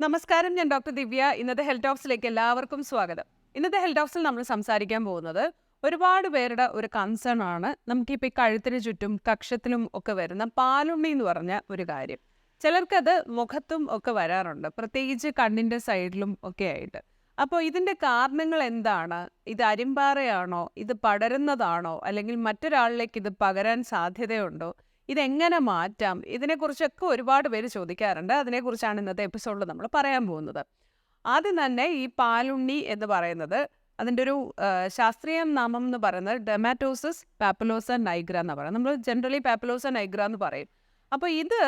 നമസ്കാരം, ഞാൻ ഡോക്ടർ ദിവ്യ. ഇന്നത്തെ ഹെൽത്ത് ടോക്സിലേക്ക് എല്ലാവർക്കും സ്വാഗതം. ഇന്നത്തെ ഹെൽത്ത് ടോക്സിൽ നമ്മൾ സംസാരിക്കാൻ പോകുന്നത് ഒരുപാട് പേരുടെ ഒരു കൺസേൺ ആണ്. നമുക്കിപ്പോൾ ഈ കഴുത്തിന് ചുറ്റും കക്ഷത്തിലും ഒക്കെ വരുന്ന പാലുണ്ണി എന്ന് പറഞ്ഞ ഒരു കാര്യം. ചിലർക്കത് മുഖത്തും ഒക്കെ വരാറുണ്ട്, പ്രത്യേകിച്ച് കണ്ണിൻ്റെ സൈഡിലും ഒക്കെ ആയിട്ട്. അപ്പോൾ ഇതിൻ്റെ കാരണങ്ങൾ എന്താണ്? ഇത് അരിമ്പാറയാണോ? ഇത് പടരുന്നതാണോ? അല്ലെങ്കിൽ മറ്റൊരാളിലേക്ക് ഇത് പകരാൻ സാധ്യതയുണ്ടോ? ഇതെങ്ങനെ മാറ്റാം? ഇതിനെക്കുറിച്ചൊക്കെ ഒരുപാട് പേര് ചോദിക്കാറുണ്ട്. അതിനെക്കുറിച്ചാണ് ഇന്നത്തെ എപ്പിസോഡിൽ നമ്മൾ പറയാൻ പോകുന്നത്. ആദ്യം തന്നെ ഈ പാലുണ്ണി എന്ന് പറയുന്നത് അതിൻ്റെ ഒരു ശാസ്ത്രീയ നാമം എന്ന് പറയുന്നത് ഡെർമാറ്റോസിസ് പാപ്പുലോസ നൈഗ്ര എന്ന് പറയുന്നത്. നമ്മൾ ജനറലി പാപ്പുലോസ നൈഗ്ര എന്ന് പറയും. അപ്പോൾ ഇത്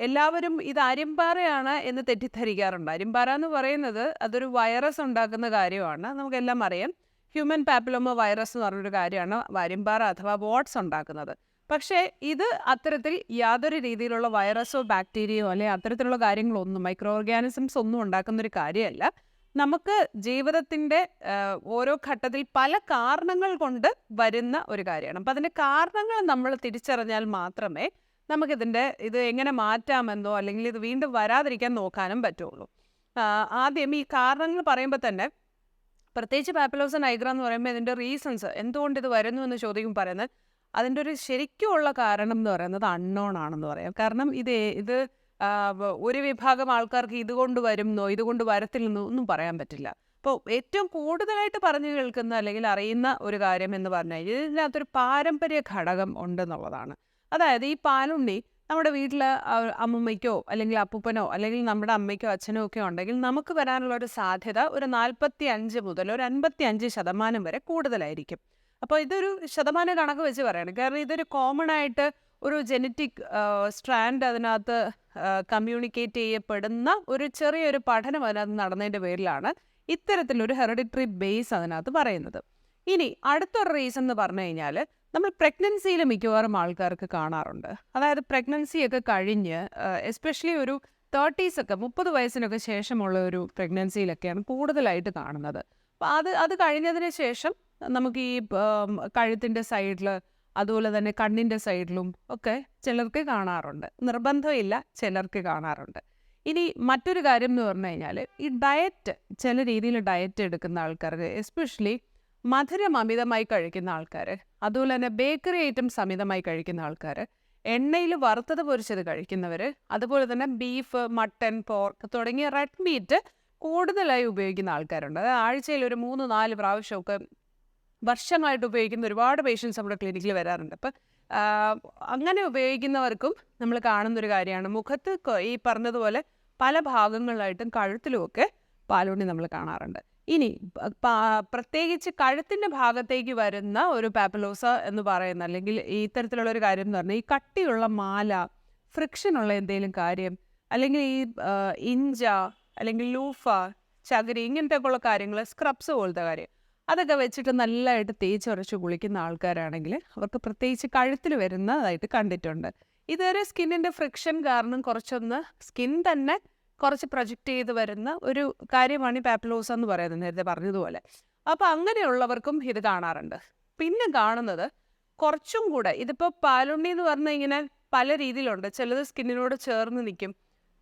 എല്ലാവരും ഇത് അരിമ്പാറയാണ് എന്ന് തെറ്റിദ്ധരിക്കാറുണ്ട്. അരിമ്പാറ എന്ന് പറയുന്നത് അതൊരു വൈറസ് ഉണ്ടാക്കുന്ന കാര്യമാണ്. നമുക്കെല്ലാം അറിയാം, ഹ്യൂമൻ പാപ്പിലോമ വൈറസ് എന്ന് പറഞ്ഞൊരു കാര്യമാണ് അരിമ്പാറ അഥവാ വാട്സ് ഉണ്ടാക്കുന്നത്. പക്ഷേ ഇത് അത്തരത്തിൽ യാതൊരു രീതിയിലുള്ള വൈറസോ ബാക്ടീരിയയോ അല്ലെങ്കിൽ അത്തരത്തിലുള്ള കാര്യങ്ങളൊന്നും, മൈക്രോ ഓർഗാനിസംസ് ഒന്നും ഉണ്ടാക്കുന്നൊരു കാര്യമല്ല. നമുക്ക് ജീവിതത്തിൻ്റെ ഓരോ ഘട്ടത്തിൽ പല കാരണങ്ങൾ കൊണ്ട് വരുന്ന ഒരു കാര്യമാണ്. അപ്പം അതിൻ്റെ കാരണങ്ങൾ നമ്മൾ തിരിച്ചറിഞ്ഞാൽ മാത്രമേ ഇത് എങ്ങനെ മാറ്റാമെന്നോ അല്ലെങ്കിൽ ഇത് വീണ്ടും വരാതിരിക്കാൻ നോക്കാനും പറ്റുള്ളൂ. ആദ്യം ഈ കാരണങ്ങൾ പറയുമ്പോൾ തന്നെ, പ്രത്യേകിച്ച് പാപ്പുലോസ നൈഗ്ര എന്ന് പറയുമ്പോൾ ഇതിൻ്റെ റീസൺസ്, എന്തുകൊണ്ട് ഇത് വരുന്നു എന്ന് ചോദിക്കും പറയുന്നത്, അതിൻ്റെ ഒരു ശരിക്കുമുള്ള കാരണം എന്ന് പറയുന്നത് അൺനോൺ ആണെന്ന് പറയാം. കാരണം ഇത് ഒരു വിഭാഗം ആൾക്കാർക്ക് ഇതുകൊണ്ട് വരുന്നോ ഇതുകൊണ്ട് വരത്തില്ലെന്നോ ഒന്നും പറയാൻ പറ്റില്ല. അപ്പോൾ ഏറ്റവും കൂടുതലായിട്ട് പറഞ്ഞു കേൾക്കുന്ന അല്ലെങ്കിൽ അറിയുന്ന ഒരു കാര്യം എന്ന് പറഞ്ഞാൽ ഇതിനകത്തൊരു പാരമ്പര്യ ഘടകം ഉണ്ടെന്നുള്ളതാണ്. അതായത് ഈ പാലുണ്ണി നമ്മുടെ വീട്ടിൽ അമ്മമ്മയ്ക്കോ അല്ലെങ്കിൽ അപ്പൂപ്പനോ അല്ലെങ്കിൽ നമ്മുടെ അമ്മയ്ക്കോ അച്ഛനോ ഒക്കെ ഉണ്ടെങ്കിൽ നമുക്ക് വരാനുള്ള ഒരു സാധ്യത ഒരു 45 മുതൽ ഒരു 55% വരെ കൂടുതലായിരിക്കും. അപ്പോൾ ഇതൊരു ശതമാന കണക്ക് വെച്ച് പറയണം. കാരണം ഇതൊരു കോമൺ ആയിട്ട് ഒരു ജനറ്റിക് സ്ട്രാൻഡ് അതിനകത്ത് കമ്മ്യൂണിക്കേറ്റ് ചെയ്യപ്പെടുന്ന ഒരു ചെറിയൊരു പഠനം അതിനകത്ത് നടന്നതിൻ്റെ പേരിലാണ് ഇത്തരത്തിലൊരു ഹെറിഡിറ്ററി ബേസ് അതിനകത്ത് പറയുന്നത്. ഇനി അടുത്തൊരു റീസൺ എന്ന് പറഞ്ഞു കഴിഞ്ഞാൽ, നമ്മൾ പ്രഗ്നൻസിയിൽ മിക്കവാറും ആൾക്കാർക്ക് കാണാറുണ്ട്. അതായത് പ്രഗ്നൻസിയൊക്കെ കഴിഞ്ഞ് എസ്പെഷ്യലി ഒരു 30s ഒക്കെ 30 വയസ്സിനൊക്കെ ശേഷമുള്ള ഒരു പ്രഗ്നൻസിയിലൊക്കെയാണ് കൂടുതലായിട്ട് കാണുന്നത്. അപ്പോൾ അത് കഴിഞ്ഞതിന് ശേഷം നമുക്ക് ഈ കഴുത്തിൻ്റെ സൈഡിൽ അതുപോലെ തന്നെ കണ്ണിൻ്റെ സൈഡിലും ഒക്കെ ചിലർക്ക് കാണാറുണ്ട്. നിർബന്ധമില്ല, ചിലർക്ക് കാണാറുണ്ട്. ഇനി മറ്റൊരു കാര്യം എന്ന് പറഞ്ഞു കഴിഞ്ഞാൽ, ഈ ഡയറ്റ്, ചില രീതിയിൽ ഡയറ്റ് എടുക്കുന്ന ആൾക്കാർക്ക്, എസ്പെഷ്യലി മധുരം അമിതമായി കഴിക്കുന്ന ആൾക്കാർ, അതുപോലെ തന്നെ ബേക്കറി ഐറ്റംസ് അമിതമായി കഴിക്കുന്ന ആൾക്കാർ, എണ്ണയിൽ വറുത്തത് പൊരിച്ചത് കഴിക്കുന്നവർ, അതുപോലെ തന്നെ ബീഫ്, മട്ടൻ, പോർക്ക് തുടങ്ങിയ റെഡ് മീറ്റ് കൂടുതലായി ഉപയോഗിക്കുന്ന ആൾക്കാരുണ്ട്. അതായത് ആഴ്ചയിൽ ഒരു 3-4 പ്രാവശ്യമൊക്കെ വർഷങ്ങളായിട്ട് ഉപയോഗിക്കുന്ന ഒരുപാട് പേഷ്യൻസ് നമ്മുടെ ക്ലിനിക്കിൽ വരാറുണ്ട്. അപ്പം അങ്ങനെ ഉപയോഗിക്കുന്നവർക്കും നമ്മൾ കാണുന്നൊരു കാര്യമാണ്, മുഖത്ത് ഈ പറഞ്ഞതുപോലെ പല ഭാഗങ്ങളിലായിട്ടും കഴുത്തിലുമൊക്കെ പാലുണ്ണി നമ്മൾ കാണാറുണ്ട്. ഇനി പ്രത്യേകിച്ച് കഴുത്തിൻ്റെ ഭാഗത്തേക്ക് വരുന്ന ഒരു പാപ്പുലോസ എന്ന് പറയുന്ന അല്ലെങ്കിൽ ഈ ഇത്തരത്തിലുള്ള ഒരു കാര്യം എന്ന് പറഞ്ഞാൽ, ഈ കട്ടിയുള്ള മാല, ഫ്രിക്ഷനുള്ള എന്തെങ്കിലും കാര്യം, അല്ലെങ്കിൽ ഈ ഇഞ്ച അല്ലെങ്കിൽ ലൂഫ, ചകിരി, ഇങ്ങനത്തെ ഉള്ള കാര്യങ്ങൾ, സ്ക്രബ്സ് പോലത്തെ കാര്യം, അതൊക്കെ വെച്ചിട്ട് നല്ലതായിട്ട് തേച്ചുരച്ച് കുളിക്കുന്ന ആൾക്കാരാണെങ്കിൽ അവർക്ക് പ്രത്യേകിച്ച് കഴുത്തിൽ വരുന്നതായിട്ട് കണ്ടിട്ടുണ്ട്. ഇതൊരു സ്കിന്നിൻ്റെ ഫ്രിക്ഷൻ കാരണം കുറച്ചൊന്ന് സ്കിൻ തന്നെ കുറച്ച് പ്രൊജക്റ്റ് ചെയ്ത് വരുന്ന ഒരു കാര്യമാണ് ഈ പാപ്പുലോസ എന്ന് പറയുന്നത്, നേരത്തെ പറഞ്ഞതുപോലെ. അപ്പോൾ അങ്ങനെയുള്ളവർക്കും ഇത് കാണാറുണ്ട്. പിന്നെ കാണുന്നത് കുറച്ചും കൂടെ, ഇതിപ്പോൾ പാലുണ്ണി എന്ന് പറഞ്ഞാൽ ഇങ്ങനെ പല രീതിയിലുണ്ട്. ചിലത് സ്കിന്നിനോട് ചേർന്ന് നിൽക്കും,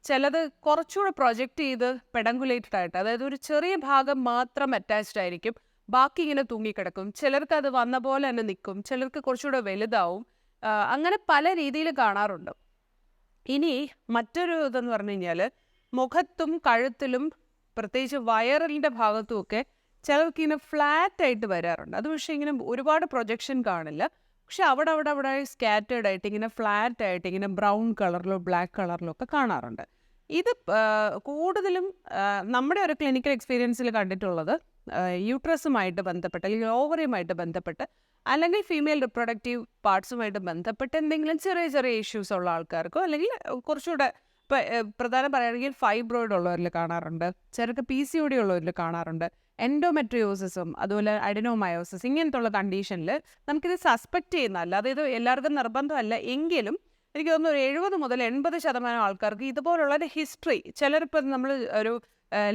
ചിലത് കുറച്ചുകൂടെ പ്രൊജക്റ്റ് ചെയ്ത് പെഡങ്കുലേറ്റഡ് ആയിട്ട്, അതായത് ഒരു ചെറിയ ഭാഗം മാത്രം അറ്റാച്ച്ഡ് ആയിരിക്കും, ബാക്കി ഇങ്ങനെ തൂങ്ങിക്കിടക്കും. ചിലർക്ക് അത് വന്ന പോലെ തന്നെ നിൽക്കും, ചിലർക്ക് കുറച്ചുകൂടെ വലുതാവും. അങ്ങനെ പല രീതിയിൽ കാണാറുണ്ട്. ഇനി മറ്റൊരു ഇതെന്ന് പറഞ്ഞു കഴിഞ്ഞാൽ, മുഖത്തും കഴുത്തിലും പ്രത്യേകിച്ച് വയറിൻ്റെ ഭാഗത്തുമൊക്കെ ചിലർക്ക് ഇങ്ങനെ ഫ്ലാറ്റ് ആയിട്ട് വരാറുണ്ട്. അത് പക്ഷേ ഇങ്ങനെ ഒരുപാട് പ്രൊജക്ഷൻ കാണില്ല, പക്ഷെ അവിടെ സ്കാറ്റേർഡ് ആയിട്ട് ഇങ്ങനെ ഫ്ലാറ്റ് ആയിട്ട് ഇങ്ങനെ ബ്രൗൺ കളറിലോ ബ്ലാക്ക് കളറിലോ ഒക്കെ കാണാറുണ്ട്. ഇത് കൂടുതലും നമ്മുടെ ഒരു ക്ലിനിക്കൽ എക്സ്പീരിയൻസിൽ കണ്ടിട്ടുള്ളത് യൂട്രസുമായിട്ട് ബന്ധപ്പെട്ട് അല്ലെങ്കിൽ ഓവറിയുമായിട്ട് ബന്ധപ്പെട്ട് അല്ലെങ്കിൽ ഫീമെയിൽ റിപ്രൊഡക്റ്റീവ് പാർട്സുമായിട്ട് ബന്ധപ്പെട്ട് എന്തെങ്കിലും ചെറിയ ചെറിയ ഇഷ്യൂസ് ഉള്ള ആൾക്കാർക്കോ, അല്ലെങ്കിൽ കുറച്ചുകൂടെ പ്രധാനം പറയുകയാണെങ്കിൽ ഫൈബ്രോയിഡ് ഉള്ളവരിൽ കാണാറുണ്ട്, ചിലർക്ക് PCOD ഉള്ളവരിൽ കാണാറുണ്ട്, എൻഡോമെട്രിയോസിസും അതുപോലെ അഡിനോമയോസിസ്, ഇങ്ങനത്തെ ഉള്ള കണ്ടീഷനിൽ നമുക്കിത് സസ്പെക്റ്റ് ചെയ്യുന്ന, അല്ലാതെ ഇത് എല്ലാവർക്കും നിർബന്ധമല്ല എങ്കിലും എനിക്ക് തോന്നുന്നു ഒരു 70 മുതൽ 80% ആൾക്കാർക്ക് ഇതുപോലുള്ളൊരു ഹിസ്റ്ററി, ചിലരിപ്പോൾ നമ്മൾ ഒരു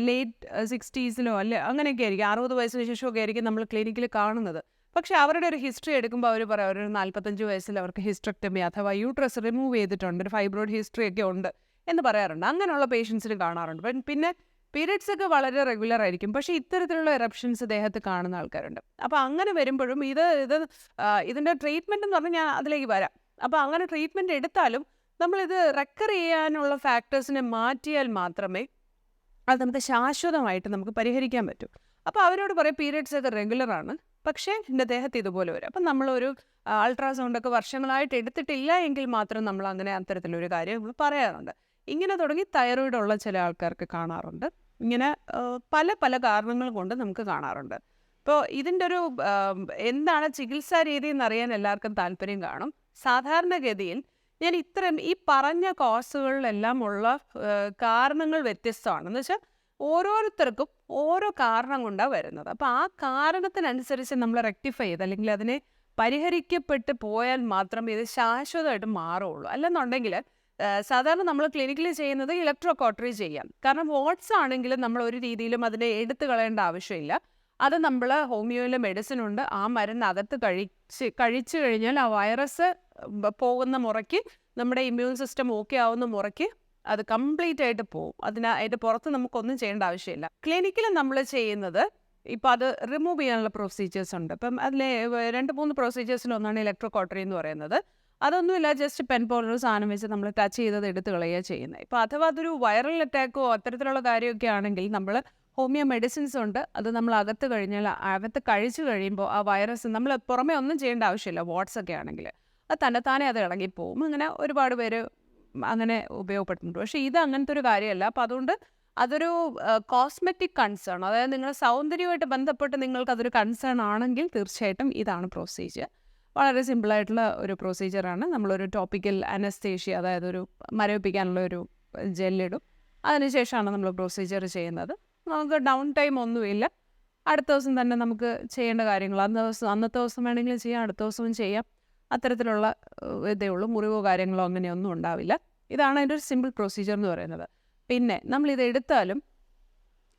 ലേറ്റ് 60s അല്ലെ അങ്ങനെയൊക്കെ ആയിരിക്കും, 60 വയസ്സിന് ശേഷമൊക്കെ ആയിരിക്കും നമ്മൾ ക്ലിനിക്കിൽ കാണുന്നത്. പക്ഷെ അവരുടെ ഒരു ഹിസ്റ്ററി എടുക്കുമ്പോൾ അവർ പറയും ഒരു 45 വയസ്സിൽ അവർക്ക് ഹിസ്റ്ററക്ടമി അഥവാ യൂട്രസ് റിമൂവ് ചെയ്തിട്ടുണ്ട്, ഒരു ഫൈബ്രോയിഡ് ഹിസ്റ്ററി ഒക്കെ ഉണ്ട് എന്ന് പറയാറുണ്ട്. അങ്ങനെയുള്ള പേഷ്യൻസിന് കാണാറുണ്ട്. പിന്നെ പീരിയഡ്സ് ഒക്കെ വളരെ റെഗുലർ ആയിരിക്കും, പക്ഷേ ഇത്തരത്തിലുള്ള എറപ്ഷൻസ് ദേഹത്ത് കാണുന്ന ആൾക്കാരുണ്ട്. അപ്പോൾ അങ്ങനെ വരുമ്പോഴും ഇതിൻ്റെ ട്രീറ്റ്മെൻറ്റ് എന്ന് പറഞ്ഞാൽ ഞാൻ അതിലേക്ക് വരാം. അപ്പോൾ അങ്ങനെ ട്രീറ്റ്മെൻറ്റ് എടുത്താലും നമ്മളിത് റെക്കർ ചെയ്യാനുള്ള ഫാക്ടേഴ്സിനെ മാറ്റിയാൽ മാത്രമേ അത് നമുക്ക് ശാശ്വതമായിട്ട് നമുക്ക് പരിഹരിക്കാൻ പറ്റും. അപ്പോൾ അവരോട് പറയും പീരിയഡ്സ് ഒക്കെ റെഗുലറാണ്, പക്ഷേ എൻ്റെ ദേഹത്ത് ഇതുപോലെ വരും. അപ്പം നമ്മളൊരു അൾട്രാസൗണ്ടൊക്കെ വർഷങ്ങളായിട്ട് എടുത്തിട്ടില്ല എങ്കിൽ മാത്രം നമ്മൾ അങ്ങനെ അത്തരത്തിലൊരു കാര്യം നമ്മൾ പറയാറുണ്ട്. ഇങ്ങനെ തുടങ്ങി തൈറോയിഡ് ഉള്ള ചില ആൾക്കാർക്ക് കാണാറുണ്ട്. ഇങ്ങനെ പല പല കാരണങ്ങൾ കൊണ്ട് നമുക്ക് കാണാറുണ്ട്. ഇപ്പോൾ ഇതിൻ്റെ ഒരു എന്താണ് ചികിത്സാ രീതി എന്നറിയാൻ എല്ലാവർക്കും താല്പര്യം കാണും. സാധാരണഗതിയിൽ ഞാൻ ഈ പറഞ്ഞ കോസുകളിലെല്ലാം ഉള്ള കാരണങ്ങൾ വ്യത്യസ്തമാണ്. എന്ന് വെച്ചാൽ ഓരോരുത്തർക്കും ഓരോ കാരണം കൊണ്ടാണ് വരുന്നത്. അപ്പോൾ ആ കാരണത്തിനനുസരിച്ച് നമ്മൾ റെക്ടിഫൈ ചെയ്ത് അല്ലെങ്കിൽ അതിനെ പരിഹരിക്കപ്പെട്ട് പോയാൽ മാത്രമേ ഇത് ശാശ്വതമായിട്ട് മാറുള്ളൂ. അല്ലെന്നുണ്ടെങ്കിൽ സാധാരണ നമ്മൾ ക്ലിനിക്കിൽ ചെയ്യുന്നത് ഇലക്ട്രോ കോട്ടറി ചെയ്യാം. കാരണം വാട്സ് ആണെങ്കിലും നമ്മൾ ഒരു രീതിയിലും അതിനെ എടുത്തു കളയേണ്ട ആവശ്യമില്ല. അത് നമ്മൾ ഹോമിയോയിലെ മെഡിസിൻ ഉണ്ട്, ആ മരുന്ന് അകത്ത് കഴിച്ചു കഴിഞ്ഞാൽ ആ വൈറസ് പോകുന്ന മുറയ്ക്ക് നമ്മുടെ ഇമ്മ്യൂൺ സിസ്റ്റം ഓക്കെ ആവുന്ന മുറയ്ക്ക് അത് കംപ്ലീറ്റ് ആയിട്ട് പോകും. അതിൻ്റെ പുറത്ത് നമുക്കൊന്നും ചെയ്യേണ്ട ആവശ്യമില്ല. ക്ലിനിക്കിൽ നമ്മൾ ചെയ്യുന്നത് ഇപ്പം അത് റിമൂവ് ചെയ്യാനുള്ള പ്രൊസീജിയേഴ്സ് ഉണ്ട്. ഇപ്പം അതിലെ 2-3 പ്രൊസീജിയേഴ്സിലൊന്നാണ് ഇലക്ട്രോ കോട്ടറി എന്ന് പറയുന്നത്. അതൊന്നുമില്ല, ജസ്റ്റ് പെൻ പോലൊരു സാധനം വെച്ച് നമ്മൾ ടച്ച് ചെയ്തത് എടുത്ത് കളയുക ചെയ്യുന്നത്. ഇപ്പോൾ അഥവാ അതൊരു വൈറൽ അറ്റാക്കോ അത്തരത്തിലുള്ള കാര്യമൊക്കെ ആണെങ്കിൽ നമ്മൾ ഹോമിയോ മെഡിസിൻസ് ഉണ്ട്, അത് നമ്മൾ അകത്ത് കഴിച്ചു കഴിയുമ്പോൾ ആ വൈറസ് നമ്മൾ പുറമേ ഒന്നും ചെയ്യേണ്ട ആവശ്യമില്ല. വാട്സൊക്കെ ആണെങ്കിൽ അത് തന്നെത്താനെ അത് ഇളകിപ്പോവും. അങ്ങനെ ഒരുപാട് പേര് അങ്ങനെ ഉപയോഗപ്പെടുത്തുന്നുണ്ട്. പക്ഷേ ഇത് അങ്ങനത്തെ ഒരു കാര്യമല്ല. അപ്പോൾ അതുകൊണ്ട് അതൊരു കോസ്മെറ്റിക് കൺസേൺ, അതായത് നിങ്ങളുടെ സൗന്ദര്യമായിട്ട് ബന്ധപ്പെട്ട് നിങ്ങൾക്ക് അതൊരു കൺസേൺ ആണെങ്കിൽ തീർച്ചയായിട്ടും ഇതാണ് പ്രൊസീജിയർ. വളരെ സിമ്പിളായിട്ടുള്ള ഒരു പ്രൊസീജിയറാണ്. നമ്മളൊരു ടോപ്പിക്കൽ അനസ്തേഷ്യ, അതായത് ഒരു മരവിപ്പിക്കാനുള്ള ഒരു ജെല്ലിടും. അതിനുശേഷമാണ് നമ്മൾ പ്രൊസീജിയർ ചെയ്യുന്നത്. നമുക്ക് ഡൗൺ ടൈം ഒന്നുമില്ല. അടുത്ത ദിവസം തന്നെ നമുക്ക് ചെയ്യേണ്ട കാര്യങ്ങൾ അന്നത്തെ ദിവസം വേണമെങ്കിലും ചെയ്യാം, അടുത്ത ദിവസവും ചെയ്യാം. അത്തരത്തിലുള്ള ഇതേ ഉള്ളൂ. മുറിവോ കാര്യങ്ങളോ അങ്ങനെയൊന്നും ഉണ്ടാവില്ല. ഇതാണ് അതിൻ്റെ ഒരു സിമ്പിൾ പ്രൊസീജിയർ എന്ന് പറയുന്നത്. പിന്നെ നമ്മളിത് എടുത്താലും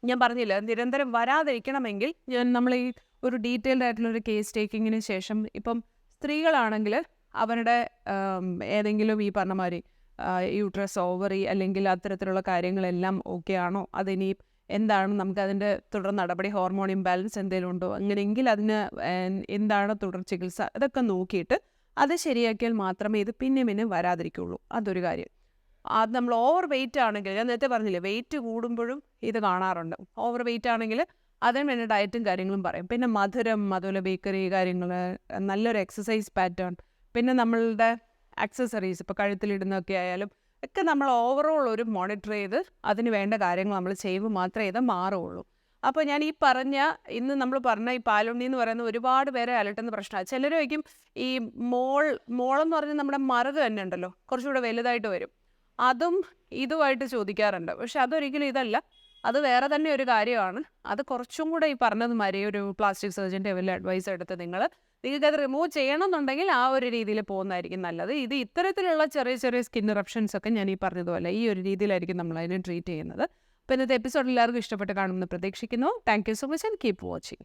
ഞാൻ പറഞ്ഞില്ല, നിരന്തരം വരാതിരിക്കണമെങ്കിൽ നമ്മൾ ഈ ഒരു ഡീറ്റെയിൽഡ് ആയിട്ടുള്ളൊരു കേസ് ടേക്കിങ്ങിന് ശേഷം ഇപ്പം സ്ത്രീകളാണെങ്കിൽ അവരുടെ ഏതെങ്കിലും ഈ പറഞ്ഞ മാതിരി യൂട്രസ്, ഓവറി അല്ലെങ്കിൽ അത്തരത്തിലുള്ള കാര്യങ്ങളെല്ലാം ഓക്കെ ആണോ, അതിനി എന്താണ് നമുക്കതിൻ്റെ തുടർ നടപടി, ഹോർമോൺ ഇംബാലൻസ് എന്തെങ്കിലും ഉണ്ടോ, അങ്ങനെയെങ്കിൽ അതിന് എന്താണ് തുടർ ചികിത്സ, ഇതൊക്കെ നോക്കിയിട്ട് അത് ശരിയാക്കിയാൽ മാത്രമേ ഇത് പിന്നെ വരാതിരിക്കുള്ളൂ. അതൊരു കാര്യം. അത് നമ്മൾ ഓവർ വെയിറ്റ് ആണെങ്കിൽ, ഞാൻ നേരത്തെ പറഞ്ഞില്ലേ വെയിറ്റ് കൂടുമ്പോഴും ഇത് കാണാറുണ്ട്. ഓവർ വെയിറ്റ് ആണെങ്കിൽ അതിന് വേണ്ട ഡയറ്റും കാര്യങ്ങളും പറയും. പിന്നെ മധുരം, അതുപോലെ ബേക്കറി കാര്യങ്ങൾ, നല്ലൊരു എക്സസൈസ് പാറ്റേൺ, പിന്നെ നമ്മളുടെ ആക്സസറീസ് ഇപ്പോൾ കഴുത്തിലിടുന്നതൊക്കെ ആയാലും ഒക്കെ നമ്മൾ ഓവറോൾ ഒരു മോണിറ്റർ ചെയ്ത് അതിന് വേണ്ട കാര്യങ്ങൾ നമ്മൾ ചെയ്യുമ്പോൾ മാത്രമേ ഇത് മാറുള്ളൂ. അപ്പോൾ ഞാൻ ഇന്ന് നമ്മൾ പറഞ്ഞ ഈ പാലുണ്ണി എന്ന് പറയുന്ന ഒരുപാട് പേരെ അലട്ടുന്ന പ്രശ്നമാണ്. ചിലർ വയ്ക്കും ഈ മോളെന്ന് പറഞ്ഞാൽ നമ്മുടെ മറുക തന്നെ ഉണ്ടല്ലോ, കുറച്ചുകൂടെ വലുതായിട്ട് വരും. അതും ഇതുമായിട്ട് ചോദിക്കാറുണ്ട്. പക്ഷെ അതൊരിക്കലും ഇതല്ല, അത് വേറെ തന്നെ ഒരു കാര്യമാണ്. അത് കുറച്ചും കൂടെ ഈ പറഞ്ഞതുമാതിരി ഒരു പ്ലാസ്റ്റിക് സർജൻ്റെ വലിയ അഡ്വൈസ് എടുത്ത് നിങ്ങൾക്കത് റിമൂവ് ചെയ്യണമെന്നുണ്ടെങ്കിൽ ആ ഒരു രീതിയിൽ പോകുന്നതായിരിക്കും നല്ലത്. ഇത് ഇത്തരത്തിലുള്ള ചെറിയ സ്കിൻ ഇറപ്ഷൻസ് ഒക്കെ ഞാൻ ഈ പറഞ്ഞതുപോലെ ഈ ഒരു രീതിയിലായിരിക്കും നമ്മൾ അതിനെ ട്രീറ്റ് ചെയ്യുന്നത്. അപ്പോൾ ഇന്നത്തെ എപ്പിസോഡ് എല്ലാവർക്കും ഇഷ്ടപ്പെട്ട് കാണുമെന്ന് പ്രതീക്ഷിക്കുന്നു. Thank you so much and keep watching.